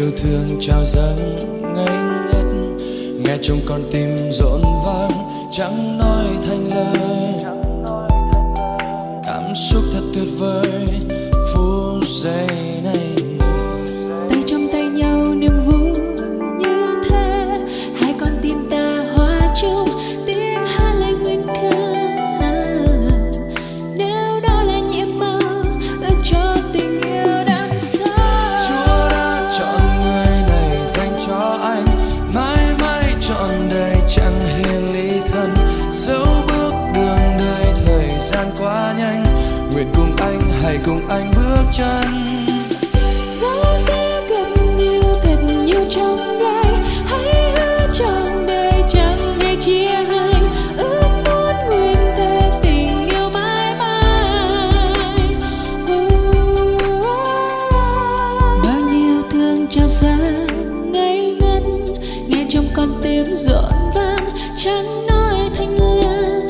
yêu thương trao dâng ngây ngất, nghe trong con tim rộn vang chẳng nói thành lời. Cảm xúc thật tuyệt vời phút giây này, tay trong tay nhau niềm vui như thế, hai con tim ta hòa chung tiếng hát lời nguyên ca. Nếu đó là nhiệm màu ước cho tình yêu đắm say, Chúa đã chọn người này dành cho anh, mãi mãi trọn đời chẳng hề ly thân. Dẫu bước đường đời thời gian quá nhanh, nguyện cùng anh hãy cùng anh bước chân. dẫu sẽ gặp nhiều thật nhiều trong gai, hãy hứa trọn đời chẳng hề chia hai, ước muốn nguyện thề tình yêu mãi mãi. Bao nhiêu thương trao dâng ngây ngất, nghe trong con tim rộn vang chẳng nói thành lời.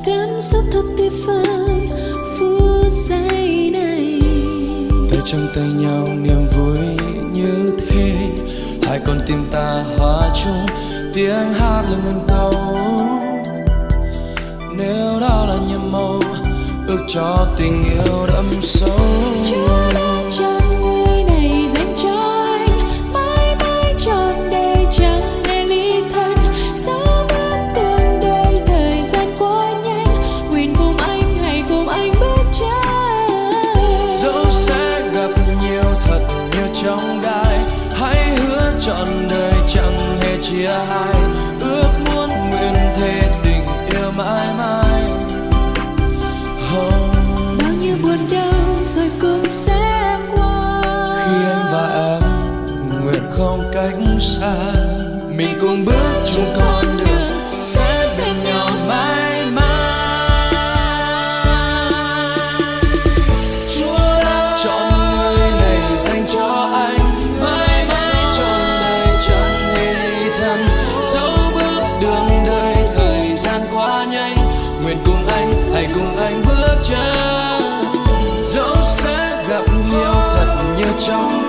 Cảm xúc thật tuyệt vời phút giây này, Tay trong tay nhau niềm vui như thế, hai con tim ta hòa chung tiếng hát lên nguyên câu. Nếu đó là nhiệm màu ước cho tình yêu đậm sâu, Chúa đã chọn người này dành cho anh, mãi mãi trọn đời chẳng hề ly thân. Dẫu bước đường đời thời gian quá nhanh, nguyện cùng anh hãy cùng anh bước chân. dẫu sẽ gặp nhiều thật nhiều trong gai, hãy hứa trọn đời chẳng hề chia hai, ước muốn nguyện thề tình yêu mãi mãi. Bao nhiêu buồn đau rồi cũng sẽ qua, Khi anh và em nguyện không cách xa, mình cùng bước chung con đường sẽ bên nhau mãi mãi. Chúa đã chọn người này dành cho anh, mãi mãi trọn đời chẳng hề ly thân. Dẫu bước đường đời thời gian quá nhanh, nguyện cùng anh hãy cùng anh bước chân. Dẫu sẽ gặp nhiều thật nhiều trong